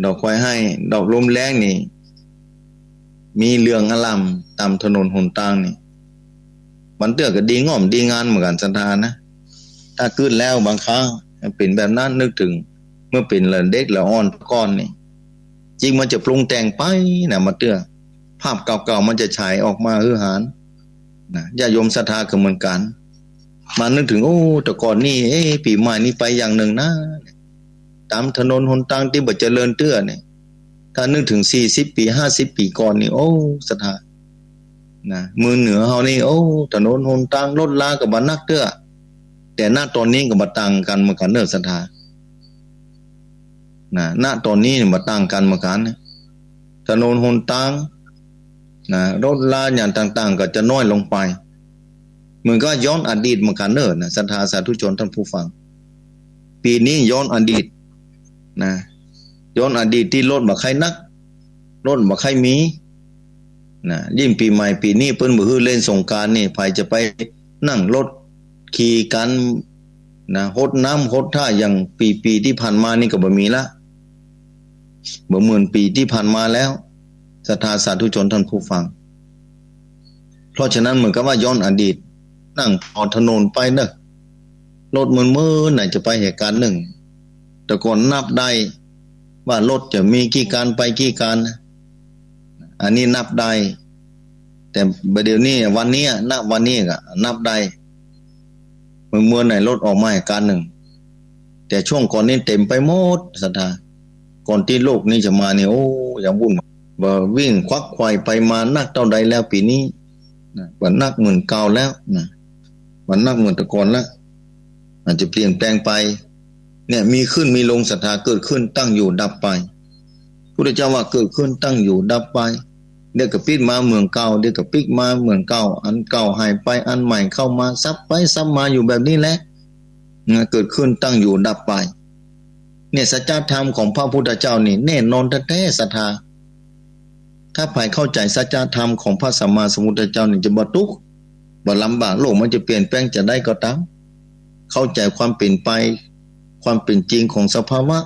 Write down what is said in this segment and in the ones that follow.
ดอกไว้ให้ดอกลมแรงนี่มีเรื่องอลัมตามถนนหนทางนี่มันเตือก็ดีง่อมดีงานเหมือนกันศรัทธานะถ้าขึ้นแล้วบางครั้งเป็นแบบนั้นนึกถึงเมื่อเป็นละเด็กละอ่อนก้อนนี่จริงมันจะปรุงแต่งไปนะมาเตือภาพเก่าๆมันจะฉายออกมาฮือหาญนะญาติโยมศรัทธาก็เหมือนกันมานึกถึงโอ้แต่ก่อนนี่ปีใหม่นี่ไปอย่างหนึ่งนะตามถนนหนทางที่บ่เจริญเตื้อเนี่ยถ้านึกถึง40 ปี50 ปีก่อนนี่โอ้ศรัทธานะมือเหนือเฮานี่โอ้ถนนหนทางรถลาก็บ่นักเตื้อแต่ณตอนนี้ก็บ่ต่างกันเหมือนกันเด้อศรัทธานะณตอนนี้บ่ต่างกันเหมือนกันถนนหนทางนะรถลาอย่างต่างๆก็จะน้อยลงไปเหมือนก็ย้อนอดีตเหมือนกันเด้อนะศรัทธาสาธุชนท่านผู้ฟังปีนี้ย้อนอดีตนะย้อนอดีตที่รถบ่ใครนักรถบ่ใครมีนะยิ่งปีใหม่ปีนี้เพิ่นบ่ฮื้อเล่นสงกรานต์นี่ไผจะไปนั่งรถขี่กันนะฮดน้ำฮดท่าอย่างปีที่ผ่านมานี่ก็บ่มีละบ่เหมือนปีที่ผ่านมาแล้วศรัทธาสาธุชนท่านผู้ฟังเพราะฉะนั้นเหมือนกับว่าย้อนอดีตนั่งออกถนนไปเด้อรถมือไหนจะไปเหตุการณ์หนึ่งแต่ก่อนนับได้ว่ารถจะมีกี่การไปกี่การอันนี้นับได้แต่เดี๋ยวนี้วันนี้นับวันนี้ก็นับได้เมื่อไหนรถออกมาเหตุการณ์หนึ่งแต่ช่วงก่อนนี้เต็มไปหมดศรัทธาก่อนที่โลกนี้จะมาเนี่ยโอ้อย่างวุ่นว่าวิ่งควักไขว่ไปมานักเท่าใดแล้วปีนี้นะว่านักเหมือนเก่าแล้วนะว่านักเหมือนแต่ก่อนแล้วอาจจะเปลี่ยนแปลงไปเนี่ยมีขึ้นมีลงศรัทธาเกิดขึ้นตั้งอยู่ดับไปพุทธเจ้าว่าเกิดขึ้นตั้งอยู่ดับไปเดี๋ยวก็ปิดมาเมืองเก่าเดี๋ยวก็ปิดมาเมืองเก่าอันเก่าหายไปอันใหม่เข้ามาซับไปซับมาอยู่แบบนี้แหละเกิดขึ้นตั้งอยู่ดับไปเนี่ยสัจธรรมของพระพุทธเจ้านี่แน่นอนแท้ๆศรัทธาถ้าใครเข้าใจสัจธรรมของพระสัมมาสัมพุทธเจ้านี่จะบ่ทุกข์บ่ลำบากโลกมันจะเปลี่ยนแปลงจะได้ก็ตามเข้าใจความเปลี่ยนไปความเป็นจริงของสภาวะ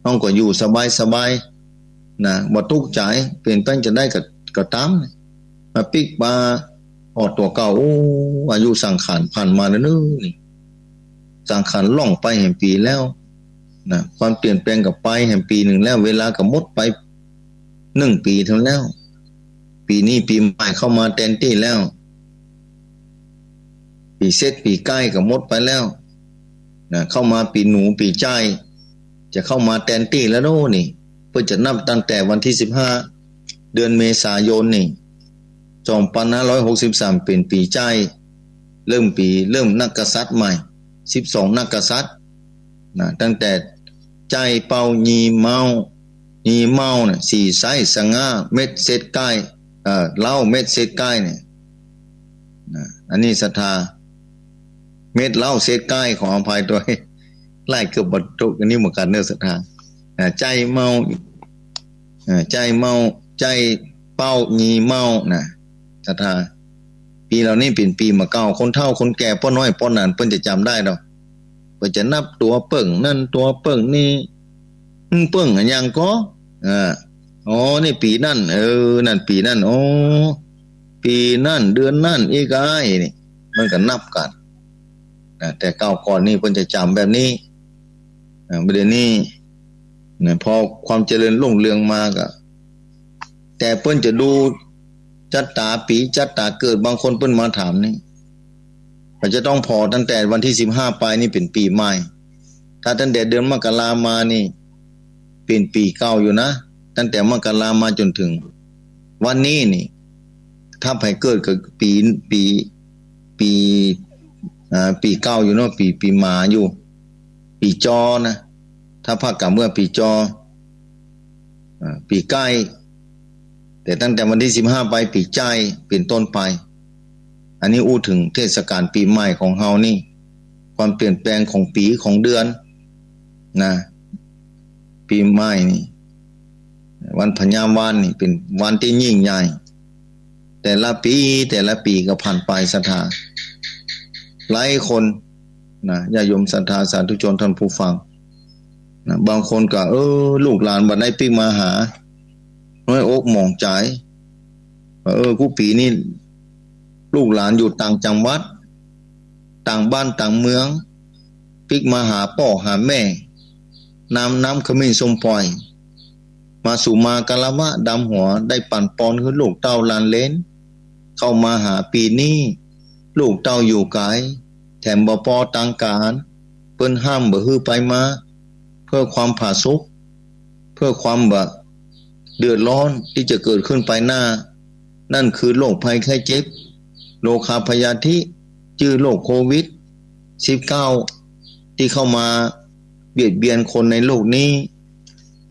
น้องก็อยู่สบายนะบ่ทุกข์ใจเปลี่ยนแปลงจะได้ก็ตามมาปิกมาออกตัวเก่าอายุสังขารผ่านมาแล้วนี่สังขารล่องไปแห่งปีแล้วนะความเปลี่ยนแปลงกับไปแห่งปีหนึ่งแล้วเวลาก็หมดไป1 ปีเท่าแล้วปีนี้ปีใหม่เข้ามาแทนที่แล้วปีเซตปีใกล้ก็หมดไปแล้วนะเข้ามาปีหนูปีใจจะเข้ามาแทนที่แล้วนี่เพื่อจะนับตั้งแต่วันที่15เดือนเมษายนนี่2563เป็นปีใจเริ่มนักกษัตริย์ใหม่12นักกษัตริย์นะตั้งแต่ใจเป่ายีเมาเนี่ยสี่ไซสง่าเม็ดเศษใกล้เหล้าเม็ดเศษใกล้เนี่ยนะอันนี้ศรัทธาเม็ดเหล้าเศษใกล้ของอภัยตัวไล่เกือบบรรทุกอันนี้เหมือนกันเนื้อศรัทธาใจเมาใจเป้ายีเมานะศรัทธาปีเหล่านี้เป็นปีมาเก่าคนเฒ่าคนแก่ป้อน้อยป้อนั้นเพิ่นจะจำได้ดอกเพิ่นจะนับตัวเปิ้งนั่นตัวเปิ้งนี่เปิ้งอันยังก็อ๋อนี่ปีนั่นนั่นปีนั่นอ๋อปีนั่นเดือนนั่นอีกไอ้นี่มันก็นับกันแต่เก่าก่อนนี่เพิ่นจะจำแบบนี้ประเด็นนี้พอความเจริญรุ่งเรืองมาก็แต่เพิ่นจะดูจัตตาปีจัตตาเกิดบางคนเพิ่นมาถามนี่มันจะต้องพอตั้งแต่วันที่15ไปนี่เป็นปีใหม่ถ้าตั้งแต่เดือนมกรามานี่เป็นปีเก่าอยู่นะตั้งแต่มกรามาจนถึงวันนี้นี่ถ้าใครเกิดกับปีเก่าอยู่เนาะปีมาอยู่ปีจอนะถ้าภาคกลางเมื่อปีจอปีใกล้แต่ตั้งแต่วันที่15ไปปีใจเป็นต้นไปอันนี้อู้ถึงเทศกาลปีใหม่ของเฮานี่ความเปลี่ยนแปลงของปีของเดือนนะปีใหม่นี่วันพญาวานนี่เป็นวันที่ยิ่งใหญ่แต่ละปีก็ผ่านไปศรัทธาหลายคนนะญาติโยมศรัทธาสาธุชนท่านผู้ฟัง นะบางคนก็ลูกหลานบัดได้ปิ๊กมาหาน้อยอกหมองใจกูปีนี่ลูกหลานอยู่ต่างจังหวัดต่างบ้านต่างเมืองปิ๊กมาหาพ่อหาแม่น้ำขมิ้นสมปล่อยมาสู่มากะละวะดำหัวได้ปั่นปอนคือลูกเต้าลานเลนเข้ามาหาปีนี้ลูกเต้าอยู่ไกลแถมบ่พอตังการเปิ้นห้ามบ่ฮื้อไปมาเพื่อความผาสุกเพื่อความเดือดร้อนที่จะเกิดขึ้นไปหน้านั่นคือโรคภัยไข้เจ็บโรคาพยาธิชื่อโรคโควิด19ที่เข้ามาเบียดเบียนคนในโลกนี้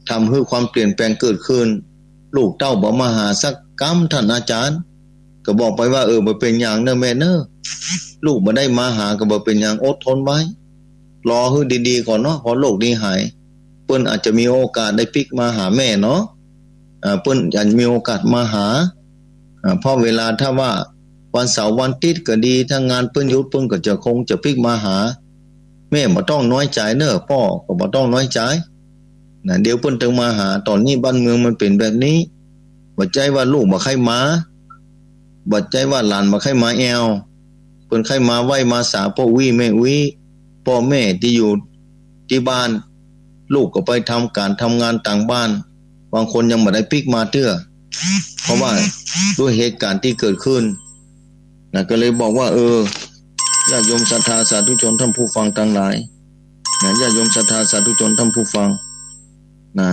ทำให้ความเปลี่ยนแปลงเกิดขึ้นลูกเต้าบ่มาหาสักกำท่านอาจารย์ก็บอกไปว่าบ่เป็นอย่างเนอะแม่เนอะลูกบ่ได้มาหาก็บ่เป็นอย่างอดทนไว้รอให้ดีๆก่อนเนาะพอโรคนี้หายเปิ้นอาจจะมีโอกาสได้พลิกมาหาแม่เนาะเปิ้นอาจมีโอกาสมาหาเพราะเวลาถ้าว่าวันเสาร์วันอาทิตย์ก็ดีถ้างานเปิ้นหยุดเปิ้นก็จะคงจะพลิกมาหาแม่บ่ต้องน้อยใจเนอะพ่อก็บ่ต้องน้อยใจนะเดี๋ยวเปิ้นถึงมาหาตอนนี้บ้านเมืองมันเป็นแบบนี้บ่ใจว่าลูกบ่ใครมาบ่ใจว่าหลานบ่ใครมาแอวเปิ้นใครมาไหว้มาสาพ่อวิแม่วิพ่อแม่ที่อยู่ที่บ้านลูกก็ไปทำการทำงานต่างบ้านบางคนยังบ่ได้พลิกมาเตื้อเพราะว่าด้วยเหตุการณ์ที่เกิดขึ้นนะก็เลยบอกว่าญาติโยมศรัทธาสาธุชนท่านผู้ฟังทั้งหลายนะญาติโยมศรัทธาสาธุชนท่านผู้ฟังนะ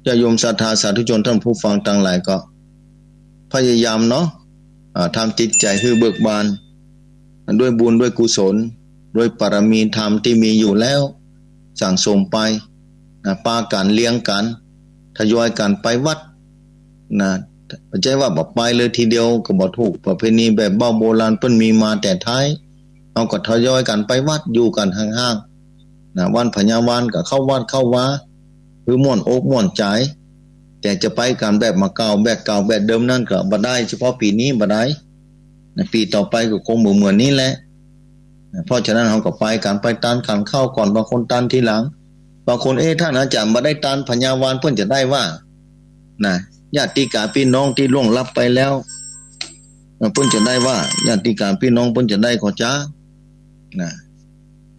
ญาติโยมศรัทธาสาธุชนท่านผู้ฟังทั้งหลายก็พยายามเนาะทำจิตใจให้เบิกบานด้วยบุญด้วยกุศลด้วยปรมีธรรมที่มีอยู่แล้วสั่งสมไปนะปากันเลี้ยงกันทยอยกันไปวัดนะไม่ใช่ว่าไปเลยทีเดียวก็บ่ถูกประเพณีแบบโบราณเพิ่นมีมาแต่ท้ายเอาก็ทยอยกันไปวัดอยู่กันห่างๆนะวันพญาวานก็เข้าวัดเข้าวาคือม่วนอกม่วนใจแต่จะไปกันแบบมาเก่าแบบเก่าแบบเดิมนั่นก็บ่ได้เฉพาะปีนี้บ่ได้นะปีต่อไปก็คงเหมือนนี้แหละเพราะฉะนั้นเราก็ไปกันไปตานกันเข้าก่อนบางคนตานทีหลังบางคนท่านอาจารย์บ่ได้ตานพญาวานเพิ่นจะได้ว่านะญาติกาพี่น้องที่ล่วงลับไปแล้วเพิ่นจะได้ว่าญาติกาพี่น้องเพิ่นจะได้ขอจ้านะ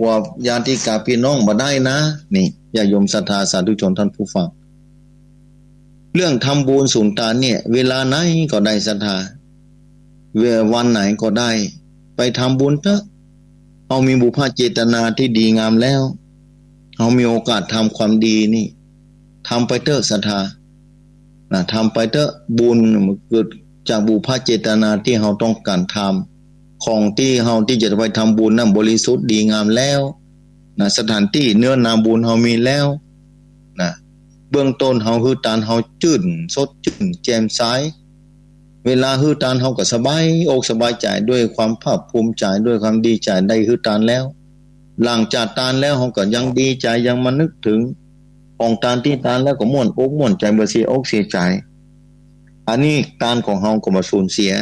ว่าญาติกาพี่น้องบ่ได้นะนี่ญาติโยมศรัทธาสาธุชนท่านผู้ฟังเรื่องทำบุญสุนทานเนี่ยเวลาไหนก็ได้ศรัทธาวันไหนก็ได้ไปทำบุญเถอะเอามีบุพเจตนาที่ดีงามแล้วเอามีโอกาสทำความดีนี่ทำไปเถอะศรัทธาทำไปเถอะบุญมันเกิดจากบุพเจตนาที่เราต้องการทำของที่เราที่จะไปทำบุญนั้นบริสุทธิ์ดีงามแล้วสถานที่เนื้อนาบุญเรามีแล้วเบื้องต้นเราคือตานเราจื่นสดจื่นแจ่มใสเวลาฮือตานเฮาก็สบายอกสบายใจด้วยความภาคภูมิใจด้วยความดีใจได้ฮือตานแล้วหลังจากตานแล้วเฮาก็ยังดีใจยังมานึกถึงของตานที่ตานแล้วก็ม่วนอกม่วนใจบ่เสียอกเสียใจอันนี้ตานของเฮาก็มาสูญเสีย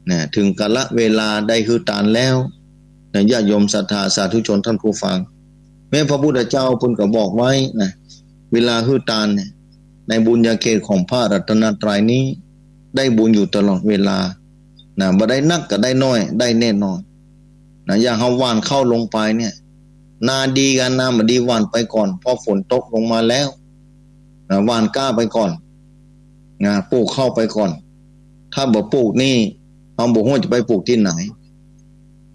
นะถึงกาลเวลาได้ฮือตานแล้วญาติโยมศรัทธาสาธุชนท่านผู้ฟังแม้พระพุทธเจ้าเพิ่นก็บอกไว้นะเวลาฮือตานเนี่ยในบุญญาเขตของพระรัตนตรัยนี้ได้บุญอยู่ตลอดเวลาบ่ได้นักก็ได้น้อยได้แน่นอนอย่างเฮาหว่านเข้าลงไปเนี่ยนาดีกันนาบ่ดีหว่านไปก่อนพอฝนตกลงมาแล้วหว่านกล้าไปก่อนปลูกเข้าไปก่อนถ้าบ่ปลูกนี่เฮาบ่ฮู้จะไปปลูกที่ไหน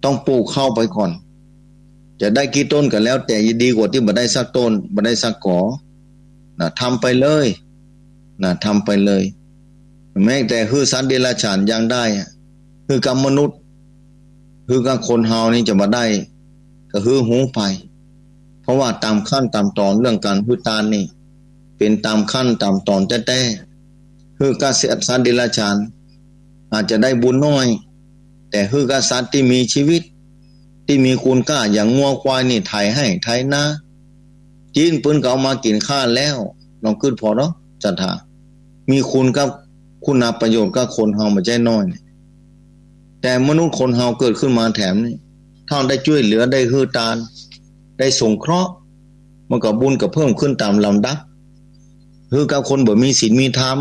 ต้องปลูกเข้าไปก่อนจะได้กี่ต้นก็แล้วแต่ดีกว่าที่บ่ได้สักต้นบ่ได้สักกอทำไปเลยทำไปเลยแม้แต่คือสัตว์เดรัจฉานยังได้คือกับมนุษย์คือกับคนเฮานี่จะมาได้ก็คือหูไปเพราะว่าตามขั้นตามตอนเรื่องการฮือตานนี่เป็นตามขั้นตามตอนแท้ๆคือกับสัตว์เดรัจฉานอาจจะได้บุญน้อยแต่คือกับสัตว์ที่มีชีวิตที่มีคุณค่าอย่างงัวควายนี่ไถให้ไถนาจีนเพิ่นก็เอามากินข้าแล้วลองขึ้นพอเนาะศรัทธามีคุณกับคุณประโยชน์กับคนเฮาบ่ใช่น้อยแต่มนุษย์คนเฮาเกิดขึ้นมาแถมนี่ถ้าได้ช่วยเหลือได้ฮือตานได้สงเคราะห์ มันก็บุญก็เพิ่มขึ้นตามลำดับคือกับคนบ่มีศีลมีธรรม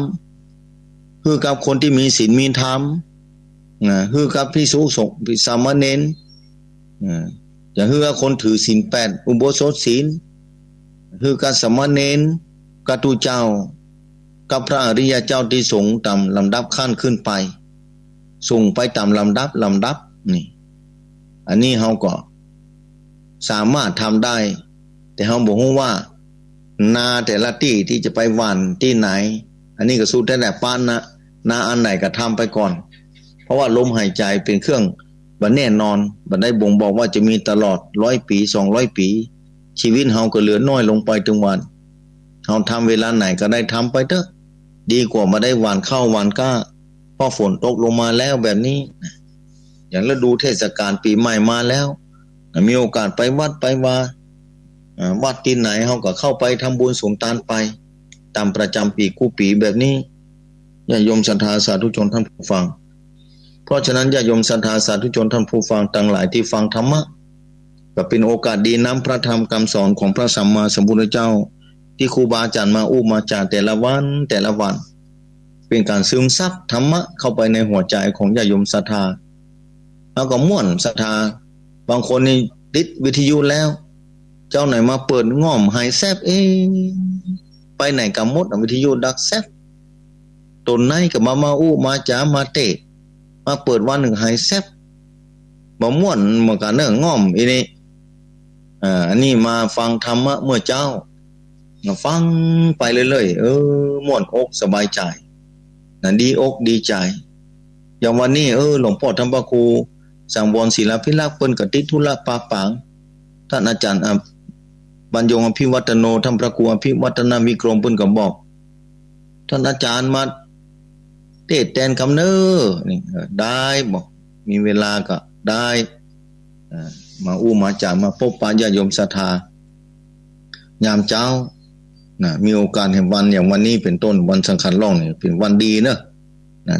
คือกับคนที่มีศีลมีธรรมคือกับภิกษุสงฆ์สามเณรจะคือกับคนถือศีล8อุโบสถศีลคือกับสามเณรกับตุเจ้ากับพระอริยเจ้าที่สงฆ์ตามลำดับขั้นขึ้นไปส่งไปตามลำดับนี่อันนี้เฮาก็สามารถทำได้แต่เฮาบ่ฮู้ว่านาแต่ละที่จะไปหว่านที่ไหนอันนี้ก็สู้แต่ป้านนะนาอันไหนก็ทำไปก่อนเพราะว่าลมหายใจเป็นเครื่องบ่แน่นอนบ่ได้บ่งบอกว่าจะมีตลอด100ปี200ปีชีวิตเฮาก็เหลือน้อยลงไปถึงวันเฮาทำเวลาไหนก็ได้ทำไปเถอะดีกว่ามาได้หว่านข้าวหว่านก้าพอฝนตกลงมาแล้วแบบนี้อย่างฤดูเทศกาลปีใหม่มาแล้วมีโอกาสไปวัดไปวาวัดที่ไหนเฮาก็เข้าไปทำบุญสมทานไปตามประจำปีคู่ปีแบบนี้ญาติโยมศรัทธาสาธุชนท่านผู้ฟังเพราะฉะนั้นญาติโยมศรัทธาสาธุชนท่านผู้ฟังทั้งหลายที่ฟังธรรมะก็เป็นโอกาสดีนำพระธรรมคำสอนของพระสัมมาสัมพุทธเจ้าที่ครูบาอาจารย์มาอู้มาจากแต่ละวันเป็นการซึมซับธรรมะเข้าไปในหัวใจของญาติโยมศรัทธาแล้วก็ม่วนศรัทธาบางคนนี่ติดวิทยุแล้วเจ้าไหนมาเปิดง่อมหายแซบไปไหนกับมดวิทยุดักแซบตนไหนกับมาอู้มาจ๋ามาเตะมาเปิดวันหนึ่งหายแซบบ่ม่วนเหมือนกันเนอะง่อมอีนี่อันนี้มาฟังธรรมะเมื่อเจ้าฟังไปเรื่อยๆม่วนอกสบายใจนั่นดีอกดีใจอย่างวันนี้หลวงพ่อธรรมครูสังวรศิลาภิลักษ์เปิ้นก็ติดธุระปาปางท่านอาจารย์บรรยงอภิวัตโนท่านพระครูอภิวัตนาวิกรมเปิ้นก็บอกท่านอาจารย์มาเทศแทนคำเน้อนี่ได้บอกมีเวลาก็ได้มาอู้มาจามาพบปะญาติโยมศรัทธายามเช้ามีโอกาสแห่งวันอย่างวันนี้เป็นต้นวันสังขารล่องเนี่ยเป็นวันดีเนอะ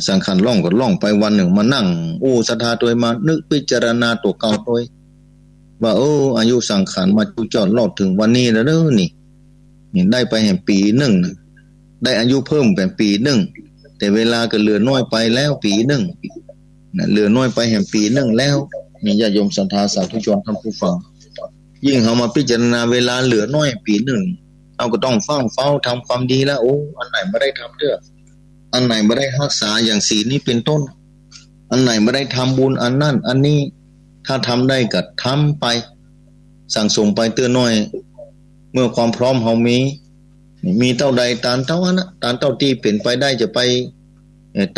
สังขารล่องก็ล่องไปวันหนึ่งมานั่งอู้ศรัทธาตัวมานึกพิจารณาตัวเก่าตัวว่าอายุสังขารมาจุจอดรอดถึงวันนี้แล้วเด้อนี่ได้ไปแห่งปีหนึ่งได้อายุเพิ่มเป็นปีหนึ่งแต่เวลาก็เหลือน้อยไปแล้วปีหนึ่งเหลือน้อยไปแห่งปีหนึ่งแล้วมีญาติโยมศรัทธาสาธุชนท่านผู้ฟังยิ่งเขามาพิจารณาเวลาเหลือน้อยปีหนึ่งเราก็ต้องเฝ้าทำความดีแล้วอันไหนไม่ได้ทำเด้ออันไหนไม่ได้รักษาอย่างศีลนี้เป็นต้นอันไหนไม่ได้ทำบุญอันนั่นอันนี้ถ้าทำได้ก็ทำไปสั่งสมไปเตือนน้อยเมื่อความพร้อมเฮามีเท่าใดตามเท่านั้นตามเท่าที่เป็นไปได้จะไป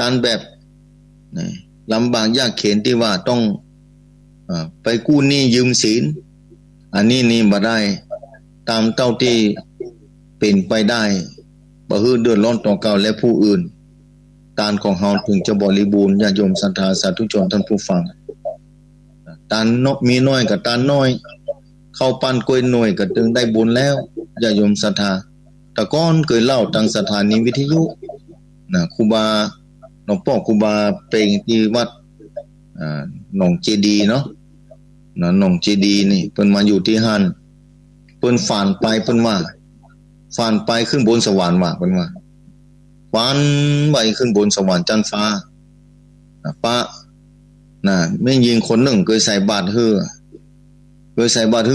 ตามแบบลำบากยากเข็ญที่ว่าต้องไปกู้หนี้ยืมสินอันนี้บ่ได้ตามเท่าที่เป็นไปได้บ่ฮือเดือดร้อนต่อเก่าและผู้อื่นการของเฮาถึงจะบริบูรณ์ญาติโยมศรัทธาสาธุชนท่านผู้ฟังตานนกมีน้อยกับตานน้อยเข้าปั้นกล้วยหน่วยก็ถึงได้บุญแล้วญาติโยมศรัทธาแต่ก่อนเคยเล่าทางสถานีวิทยุครูบาหลวงพ่อครูบาเปงที่วัดหนองเจดีเนาะหนองเจดีนี่เพิ่นมาอยู่ที่หั่นเพิ่นฝ่านไปเพิ่นว่าฝ่านไปขึ้นบนสวรรค์ว่าเพิ่นว่าฝันไปขึ้นบนสวรรค์จันทร์ฟ้าป้าแม่ยิงคนหนึ่งเคยใส่บาตรฮือ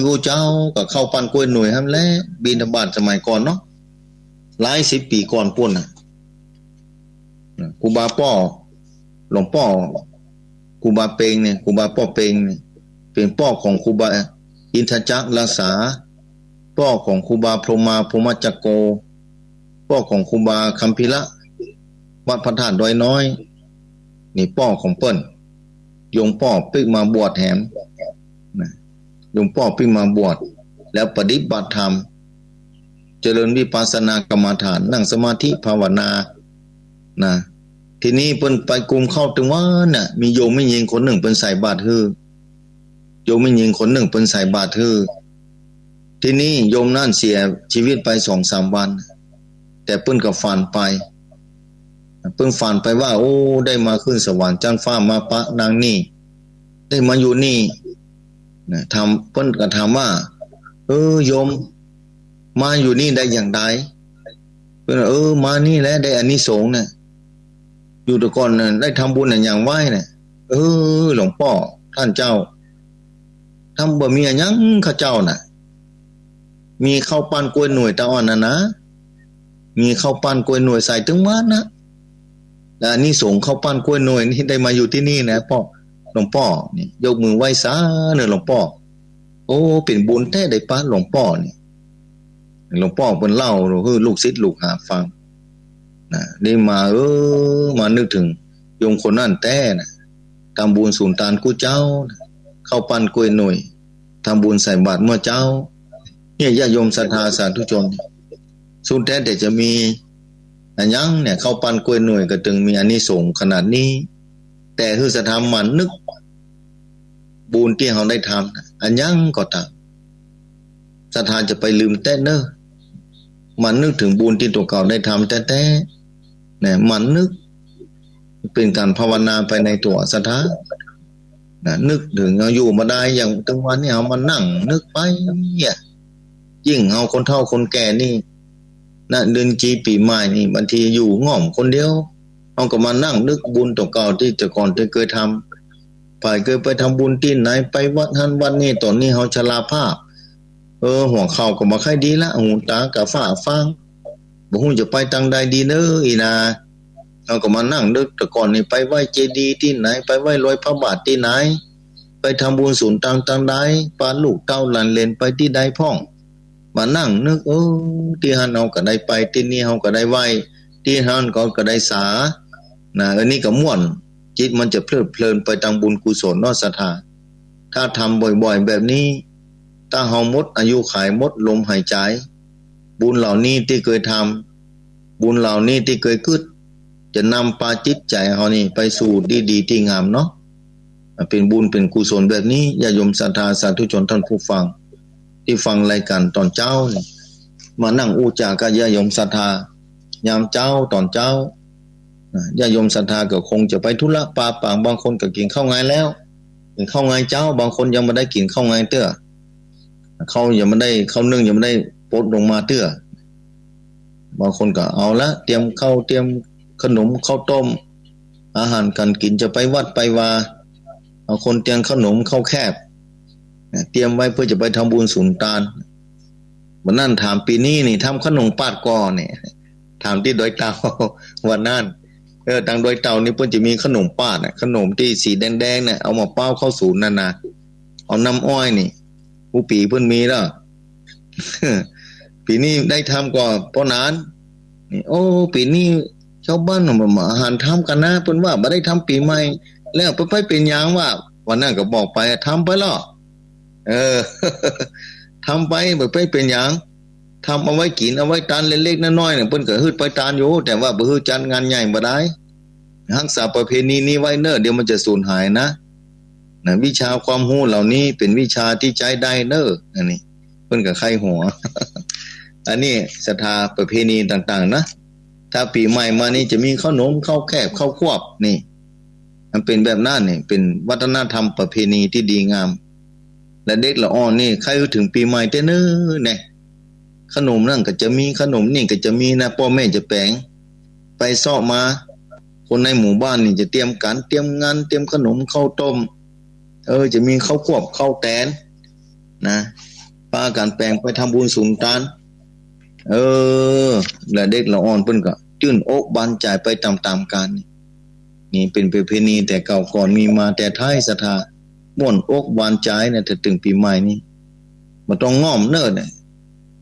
กูเจ้าก็เข้าปั้นกล้วยหน่วยหั่นแหละบิณฑบาตสมัยก่อนเนาะหลาย10 ปีก่อนปุ่นครูบาป้อหลวงพ่อครูบาเปงเนี่ยครูบาป้อเปงเนี่ยเป็นป้อของครูบาอินทจักรรักษาป้อของครูบาพรหมาพรหมจักโกป้อของครูบาคัมภิระวัดพระธาตุดอยน้อยนี่ป้อของเปิ้นโยมป้อปิ๊กมาบวชแถมโยมป้อปิ๊กมาบวชแล้วปฏิบัติธรรมเจริญวิปัสสนากรรมฐานนั่งสมาธิภาวนาทีนี้เพิ่นไปกลุ่มเข้าถึงว่ามีโยมไม่ยิงคนหนึ่งเป็นใส่บาตรฮือโยมไม่ยิงคนหนึ่งเป็นใส่บาตรฮือทีนี้โยมนั่นเสียชีวิตไป 2-3 วันแต่เพิ่นก็ฝันไปเพิ่นฝันไปว่าได้มาขึ้นสวรรค์จันทร์ฟ้ามาปะนางนี่ได้มาอยู่นี่ทำเพิ่นก็ถามว่าโยม มาอยู่นี่ได้อย่างไรเพื่อนมานี่แล้วได้อานิสงส์เนี่ยอยู่แต่ก่อนน่ะได้ทำบุญอย่างไหวเนี่ยหลวงพ่อท่านเจ้าทำบ่มีอะไรยังข้าเจ้าน่ะมีข้าวปั้นกล้วยหน่วยตาอ่อนนะมีข้าวปั้นกล้วยหน่วยใส่ถึงวัดนะและนี่ส่งข้าวปั้นกล้วยหน่วยนี่ได้มาอยู่ที่นี่นะพ่อหลวงพ่อนี่ยกมือไหว้สาเนี่ยหลวงพ่อโอ้เป็นบุญแท้ได้ป้าหลวงพ่อนี่หลวงพ่อเพิ่นเล่าคือลูกศิษย์ลูกหาฟังนะได้มามานึกถึงโยมคนนั้นแต่นะทำบุญสูนตานกู้เจ้าข้าวปั้นกล้วยหน่วยทำบุญใส่บาตรเมื่อเจ้าเนี่ยญาติโยมศรัทธาสาธุชนสุดแท้แต่จะมีอันยังเนี่ยเข้าปั้นกล้วยหน่วยก็ถึงมีอานิสงส์ขนาดนี้แต่คือจะทำมันนึกบุญที่เราได้ทำอันยังก็ตามศรัทธาจะไปลืมแต่เนอะมันนึกถึงบุญที่ตัวเก่าได้ทำแต่เนี่ยมันนึกเป็นการภาวนาไปในตัวศรัทธานึกถึงเราอยู่มาได้อย่างตั้งวันนี้เอามานั่งนึกไปเนี่ยยิ่งเอาคนเฒ่าคนแก่นี่นะเดือนจีปีใหม่นี่บางทีอยู่ง่อมคนเดียวเอาก็มานั่งนึกบุญตัวเก่าที่แต่ก่อนที่เคยทำเคยไปทำบุญที่ไหนไปวัดนั้นวัดนี้ตอนนี้เขาชราภาพหัวเข่าก็มาค่อยดีละหูตากับฝ้าฟังบ่ฮู้จะไปทางใดดีเด้ออีนาเอาก็มานั่งนึกแต่ก่อนนี่ไปไหว้เจดีย์ที่ไหนไปไหว้รอยพระบาทที่ไหนไปทำบุญศูนย์ต่างๆใดปานลูกเต้าหลานเลนไปที่ใดพ่องมานั่งนึกที่ฮันเอาก็ได้ไปที่นี่เฮาก็ได้ไหว้ที่ฮันก็ได้สานะอันนี้ก็ม่วนจิตมันจะเพลิดเพลินไปทางบุญกุศลเนาะศรัทธาถ้าทำบ่อยๆแบบนี้ถ้าเฮาหมดอายุขัยหมดลมหายใจบุญเหล่านี้ที่เคยทำบุญเหล่านี้ที่เคยคิดจะนำพาจิตใจเฮานี่ไปสู่ดีๆที่งามเนาะเป็นบุญเป็นกุศลแบบนี้ญาติโยมศรัทธาสาธุชนท่านผู้ฟังที่ฟังรายการตอนเช้านี่มานั่งอู้จากับญาติโยมศรัทธายามเช้าตอนเช้าญาติโยมศรัทธาก็คงจะไปธุระป่าป่างบางคนก็กินข้าวไงแล้วกินข้าวไงเช้าบางคนยังไม่ได้กินข้าวไงเตื้อเขายังไม่ได้ข้าวนึ่งยังไม่ได้ปดลงมาเตื้อบางคนก็เอาละเตรียมข้าวเตรียมขนมข้าวต้มอาหารการกินจะไปวัดไปวาเอาคนเตรียมขนมข้าวแคบเตรียมไว้เพื่อจะไปทำบุญสุนทานวันนั้นถามปีนี้นี่ทำขนมปาดกอเนี่ยถามที่ดอยเต่าวันนั้นทางดอยเต่านี่เพิ่นจะมีขนมปาดขนมที่สีแดงๆเนี่ยเอามาเป้าเข้าศูนย์นั่นนะเอาน้ำอ้อยนี่ผู้ปีเพิ่นมีแล้ว ปีนี้ได้ทำก่อนเพราะนั้นนี่โอ้ปีนี้ชาวบ้านมาอาหารทำกันนะเพิ่นว่าบ่ได้ทำปีใหม่แล้วไปเป็นอย่างว่าวันนั้นก็บอกไปทำไปแล้ว ทำไปบ่ไปเป็นอย่างทำเอาไว้กินเอาไว้ทานเล็กๆน้อยๆเนี่ยเพิ่นก็ฮึดไปทานอยู่แต่ว่าบ่ฮึดจัดงานใหญ่บ่ได้รักษาประเพณีนี้ไว้เน้อเดี๋ยวมันจะสูญหายนะวิชาความรู้เหล่านี้เป็นวิชาที่ใช้ได้เน้ออันนี้เพิ่นก็ไข้หัว อันนี้ศรัทธาประเพณีต่างๆนะถ้าปีใหม่มานี่จะมีขนมข้าวแคบข้าวควบนี่มันเป็นแบบนั้นนี่เป็นวัฒนธรรมประเพณีที่ดีงามและเด็กละอ่อนนี่ใครถึงปีใหม่เต้เน้อเนี่ยขนมนั่นก็จะมีขนมนี่ก็จะมีนะพ่อแม่จะแปลงไปซ้อมาคนในหมู่บ้านนี่จะเตรียมการเตรียมงานเตรียมขนมข้าวต้มจะมีข้าวควบข้าวแตนนะปาการแปลงไปทำบุญสุนทานและเด็กละอ่อนเพิ่นก็ชื่นอกบานใจไปตามๆกันนี่เป็นประเพณีแต่เก่าก่อนมีมาแต่ท้ายศรัทธาม่วนอกบานใจเนี่ยถ้าถึงปีใหม่นี้บ่ต้องง้อมเนิ่นเนี่ย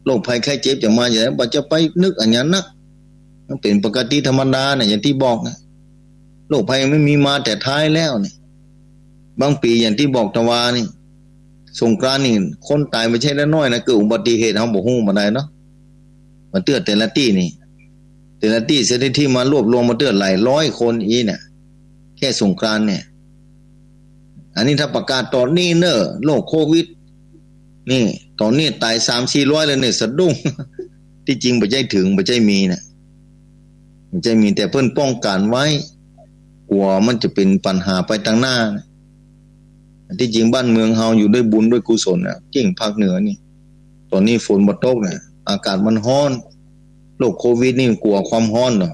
โรคภัยไข้เจ็บจะมาอย่างไรบ่จะไปนึกอันนั้นนักมันเป็นปกติธรรมดาเนี่ยอย่างที่บอกนะโรคภัยไม่มีมาแต่ท้ายแล้วเนี่ยบางปีอย่างที่บอกตะวานี่สงกรานต์นี่คนตายไม่ใช่น้อยๆนะเกิดอุบัติเหตุเฮาบ่ฮู้บ่ได้เนาะมาเตือนแต่ละที่นี่แต่ละที่เสถิติมารวบรวมมาเตือนหลายร้อยคนอีเนี่ยแค่สงกรานต์เนี่ยอันนี้ถ้าประกาศตอนนี้เนอะโรคโควิดนี่ตอนนี้ตาย 3-400 แล้วเนี่ยสะดุ้ง ที่จริงบ่ใช่ถึงบ่ใช่มีนะบ่ใช่มีแต่เพิ่นป้องกันไว้กลัวมันจะเป็นปัญหาไปทางหน้าที่จริงบ้านเมืองเฮาอยู่ด้วยบุญด้วยกุศลน่ะเก่งภาคเหนือนี่ตอนนี้ฝนบ่ตกน่ะ อากาศมันร้อนโรคโควิดนี่กลัวความร้อนเนาะ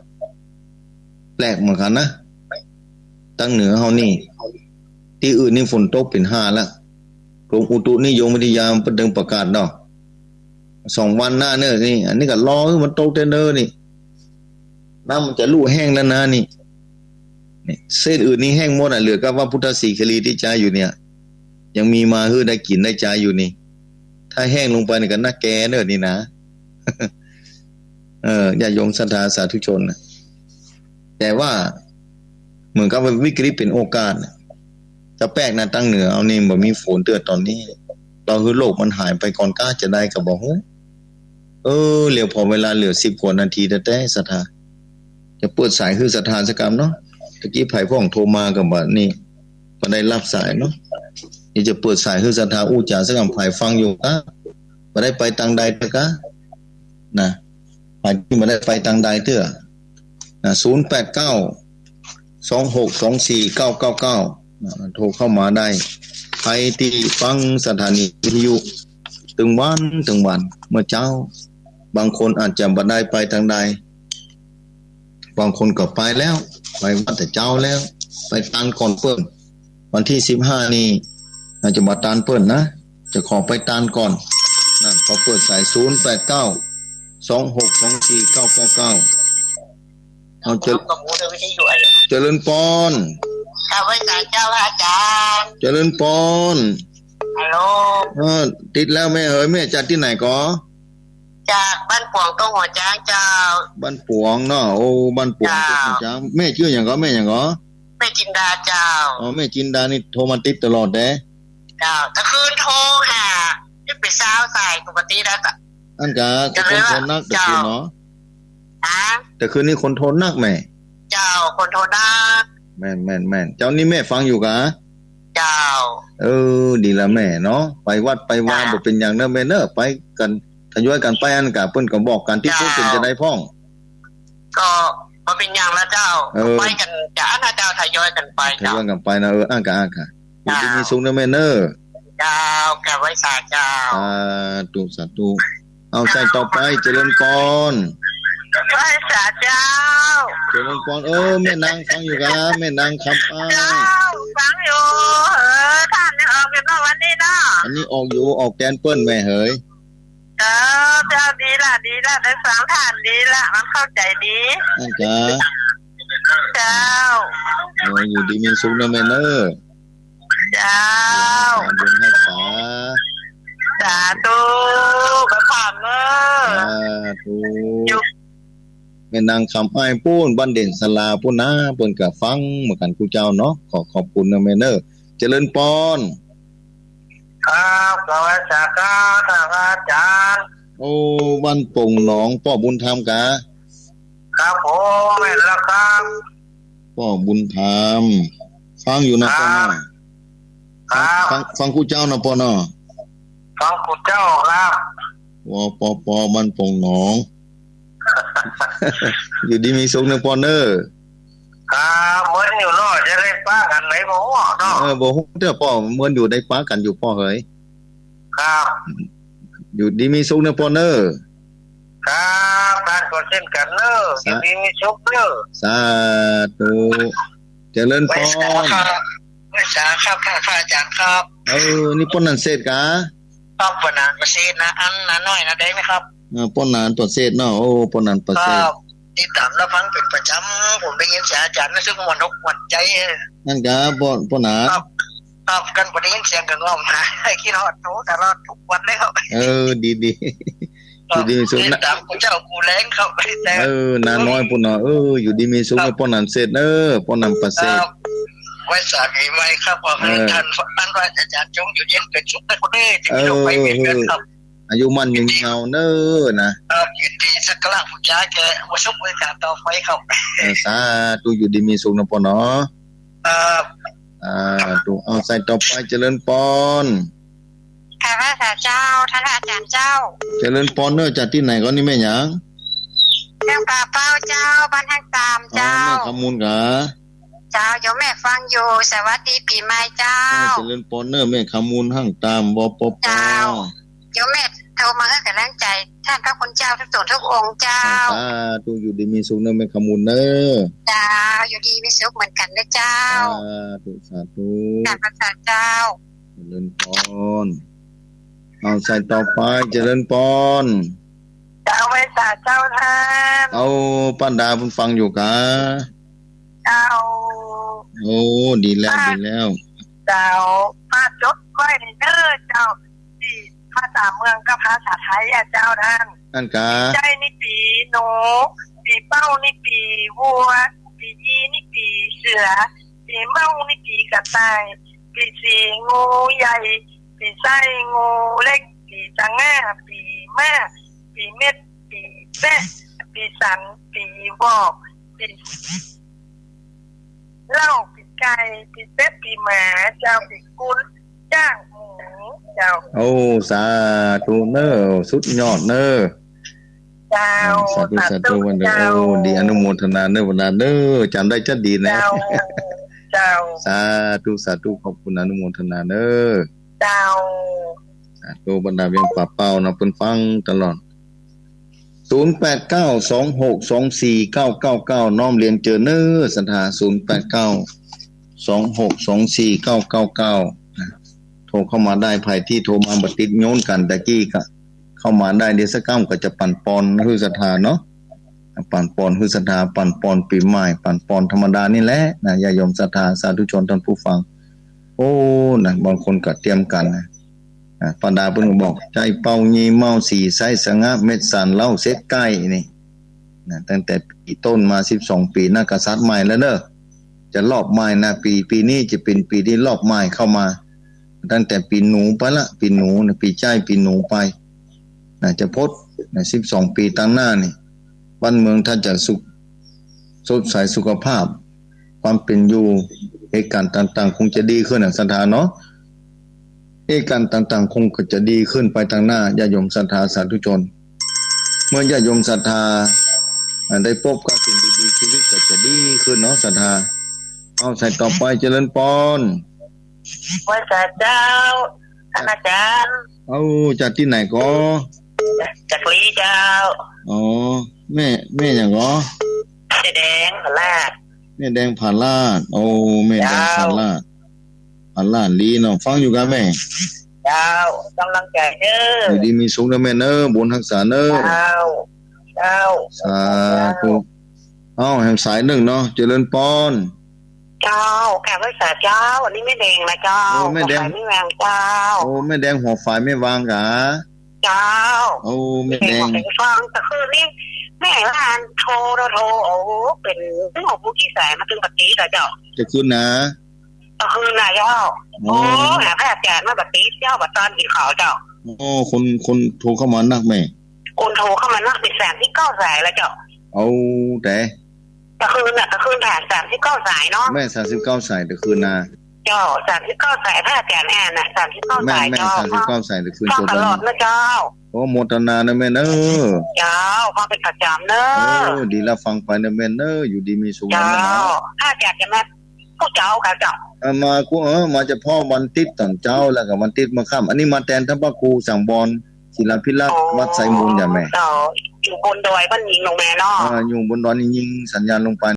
แปลกเหมือนกันนะตั้งเหนือเฮานี่ที่อื่นนี่ฝนตกเป็น5แล้วกรมอุตุนิยมวิทยาประดึงประกาศเนาะ2 วันหน้าเนอนี่อันนี้ก็รอให้มันตกเด้อนี่น้ำมันจะลู่แห้งแล้วนะนี่เส้นอื่นนี่แห้งหมดเหลือก็ว่าพุทธศรีคีรีที่ใจอยู่เนี่ยยังมีมาฮื้อได้กินได้ใจอยู่นี่ถ้าแห้งลงไปนี่ก็น่าแก่เนอนี่นะอย่าโยงศรัทธาสาธุชนนะแต่ว่าเหมือนกับวิกฤตเป็นโอกาสจะแปลกนะตั้งเหนือเอานี่บ่มีฝนเตือนตอนนี้เราคือโลกมันหายไปก่อนกล้าจะได้กับบอกเหลียวพอเวลาเหลือ10 กว่านาทีแต่ศรัทธาจะเปิดสายคือศรัทธาสกรรมเนาะตะกี้ไผ่พ่องโทรมากับว่านี่มาได้รับสายเนาะนี่จะเปิดสายคือศรัทธาอู้จ่าสกรรมไผ่ฟังอยู่ก็มาได้ไปตังใดเถอะก็นะไผ่ที่มาได้ไปตังใดเถอะนะ08926249999โทรเข้ามาได้ไปที่ฟังสถานีวิทยุถึงวันเมื่อเช้าบางคนอาจจะบ่ได้ไปทางใดบางคนก็ไปแล้วไปวัดแต่เจ้าแล้วไปตานก่อนเปิ้นวันที่15นี่อาจจะมาตานเปิ้นนะจะขอไปตานก่อนนั่นพอเปิดสาย08926249999เอาเจริญปอนข้าพเจ้าเจ้าอาจารย์เจริญปอนฮัลโหลติดแล้วแม่เอ๋ยแม่จากที่ไหนก็จากบ้านปวงตรงหัวช้างเจ้าบ้านปวงเนาะโอ้บ้านปวงตรงหัวช้างแม่ชื่อหยังก็แม่หยังก็แม่จินดาเจ้าแม่จินดานี่โทรมาติดตลอดเด้เจ้าตะคืนโทรหาที่ไปซ้าวใส่ปกติแล้วก็อันกะคนโทรนักแต่คืนเนาะแต่คืนนี้คนโทรนักแม่เจ้าคนโทรนักแม่นเจ้านี่แม่ฟังอยู่กะเจ้าดีละแม่เนาะไปวัดไปวาบ่เป็นอย่างเด้อแม่เด้อไปกันทยอยกันไปอันกะเพิ่นก็บอกกันที่ผู้เป็นจะได้พ้องก็บ่เป็นอย่างละเจ้าไปกันจะอันเจ้าทยอยกันไปทยอยกันไปนะอ้างกะอยู่ที่มีสุขเด้อแม่เด้อเจ้าแก่ไว้สาเจ้าสาธุเอาใจต่อไปเจริญพรไว้สาเจ้าเจริญพรแม่นางฟังอยู่กะแม่นางคำป้าฟังอยู่ท่านออกอยู่นอกวันนี้เนาะอันนี้ออกอยู่ออกแกนเปิ้นแม่เฮ้ยเจ้าดีละได้ฟังท่านดีละมันเข้าใจดีนั่นจ้ะเจ้าอยู่ดีมีสุขนะแม่เนอเจ้าบุญให้สาธุกระผ่านเนอสาธุแม่นางคำอ้ายปูนบ้านเด่นสลาปูนนะเปิ้นก็ฟังเหมือนกันกูเจ้าเนาะขอบคุณนะแม่เนอเจริญปอนครับสวัสดีครับท่านอาจารย์บ้านปงหนองพ่อบุญธรรมกะครับผมแม่นแล้วครับพ่อบุญธรรมฟังอยู่นะพ่อนะครับฟังกูเจ้านะพ่อเนาะฟังกูเจ้าครับปอบ้านปงหนองอยู่ดีมีสุขนะพ่อเนอครับเหมือนอยู่เนาะจะได้ป้ากันไหนบ่ฮู้เนาะบ่ฮู้เด้อพ่อเหมือนอยู่ได้ป้ากันอยู่พ่อเฮ้ยครับอยู่ดีมีสุขนะพ่อเนอครับการก็เช่นกันเนออยู่ดีมีสุขเนอสาธุเจริญพรไม่สาครับพระอาจารย์ครับนี่ป้นนันเศษกะครับป้นนันประเศษนะอันนั้นน้อยนะได้ไหมครับป้นนันตัวเศษเนาะป้นนันประเศษติดตามแล้วฟังเป็นประจำผมได้ยินเสียงอาจารย์ซึ่งวันอกวันใจนั่นกะป้นนันครับกันบ่ได้ยินเสียงกันร้องหาให้คิดฮอดโตตลอดทุกวันเลยครับดีดีสุขนะตามกูเจ้ากูแรงครับแต่นาน้อยปุ่นเนาะอยู่ดีมีสุขให้ป้นนันเศษป้นนันประเศษไว้สามีไว้ครับขอให้ท่านว่าอาจารย์จงอยู่เย็นเป็นสุขให้คนนี้จะมีโรคภัยไม่เกิดครับอายุมันยืนยาวนะยินดีสักการะบูชาแกว่าสุขไว้การต่อไปครับสาธุอยู่ดีมีสุขนะปอเนาะถูกเอาใส่ต่อไปเจริญปอนค่ะพระเจ้าท่านอาจารย์เจ้าเจริญปอนจากที่ไหนก็นี่แม่หยังเจ้าป่าเป้าเจ้าบ้านทางตามเจ้าแม่ขมูลกะเจ้าโยมแม่ฟังอยู่สวัสดีปีใหม่เจ้าเจริญปอนแม่ขมูลห้างตามบปปเจ้าโยมแม่ รมาให้กำลังใจท่านพระคุณเจ้าทุกตนทุกองค์เจ้าสาธุอยู่ดีมีสุขเนอะแม่ขมูลเนอะ เจ้าอยู่ดีมีสุขเหมือนกันนะเจ้าสาธุ การพระเจ้าเจริญพรเอาใส่ต่อไปเจริญพร เจ้าไว้สาเจ้าท่านเอาป้าดาเพิ่งฟังอยู่กะเจ้าโอ้ดีแล้วเจ้ามาจดไว้ในเด้อเจ้าที่ภาษาเมืองกับภาษาไทยเจ้าท่านนั่นกะใจนี่ปีหนูปีเป้านี่ปีวัวปียีนี่ปีเสือปีเมานี่ปีกระต่ายปีสีงูใหญ่ปีไส้งูเล็กปีจังง่าปีแม่ปีเม็ดปีแม่ปีสันปีวอกปีเหล้าปีไก่ปีเป็ดปีหมาเจ้าปีกุลจ้างหมูเจ้าโอ้สาธุเนอะสุดยอดเนอะเจ้าสาธุวันเดอโอ้ดีอนุโมทนาเนอะวันนั้นเนอะจำได้ชัดดีนะเจ้าสาธุขอบคุณอนุโมทนาเนอะเจ้าสาธุบรรดาเวียงป่าเป้านะเพิ่นฟังตลอด0892624999น้อมเรียนเจอเนอศรัทธา0892624999โทรเข้ามาได้ภัยที่โทรมาบัดติดโยนกันตะกี้ก็เข้ามาได้เดี๋ยวสักก้ามก็จะปั่นปอนคือศรัทธาเนาะปั่นปอนคือศรัทธาปั่นปอนปีใหม่ปั่นปอนธรรมดานี่แหละนะญาติโยมศรัทธาสาธุชนท่านผู้ฟังโอ้นะบางคนก็เตรียมกันนะปาดาเพิ่นบอกใจเป่ายีเมาสีไสสงะเม็ดสานเล่าเสร็จใกล้นี่นะตั้งแต่ปีต้นมา12ปีนักกษัตริย์ใหม่แล้วเด้อจะรอบใหม่นะปีนี้จะเป็นปีที่รอบใหม่เข้ามาตั้งแต่ปีหนูไปละปีหนูนะปีใจปีหนูไปนะจะพดนะ12ปีตั้งหน้านี่บ้านเมืองถ้าจะสุขสดใสสุขภาพความเป็นอยู่เหตุการณ์ต่างๆคงจะดีขึ้นนะศรัทธาเนาะเหตุการณ์ต่างๆคงจะดีขึ้นไปทางหน้าญาติโยมศรัทธาสาธุชนเมื่อญาติโยมศรัทธาได้พบกับสิ่งดีๆชีวิตก็จะดีขึ้นเนาะศรัทธาเอาใส่ต่อไปเจริญพรไว้สาเจ้าอาจารย์เอาจากที่ไหนก็จากลีเจ้าอ๋อแม่อย่างก็แม่แดงผาลาดแม่แดงผาลาดโอ้แม่แดงผาลาดลีเนาะฟังอยู่กันแม่เจ้ากำลังใจเด้ออยู่ดีมีสุขนะแม่เนอะบุญรักษาเนอะเจ้าสาธุแห่งสายหนึ่งเนาะเจริญพรเจ้าแก่ไว้สาเจ้าอันนี้ไม่แดงนะเจ้าแม่แดงไม่วางเจ้าโอ้แม่แดงหัวฝ่ายไม่วางกะเจ้าโอ้แม่แดงฟังแต่คือนี่แม่ร้านโทรโอ้เป็นเรื่องของผู้ที่สายมาถึงปฏิเจ้าจะขึ้นนะคืนนายเจ้าโอ้หาแพทย์แจกมาบัดนี้เจ้าบัดตอนกินข้าวเจ้าโอ้คนโทรเข้ามานักแม่คนโทรเข้ามานักเป็น39 สายแล้วเจ้าเอาแต่คืนน่ะคืนแผน39 สายเนาะแม่39 สายแต่คืนนะเจ้า39 สายแพทย์แจกแอนน่ะ39 สายเจ้าแม่39 สายแต่คืนจบตลอดนะเจ้าโอ้โมทนานะแม่เนอะเจ้าฟังเป็นประจำเนอะดีแล้วฟังไปนะแม่เนอะอยู่ดีมีสุขนะเจ้าถ้าแจกจะแม่พวกเจ้าค่ะเจ้ามากูมาจะพ่อวันติดตอนเจ้าแล้วก็วันติดมาค่ำอันนี้มาแทนท่านพระครูสั่งบอลศิลาภิรัตน์วัดไสมูลอย่าแม่อยู่บนดอยบ้านยิงลงแม่เนาะอยู่บนดอยยิงสัญญาณลงไป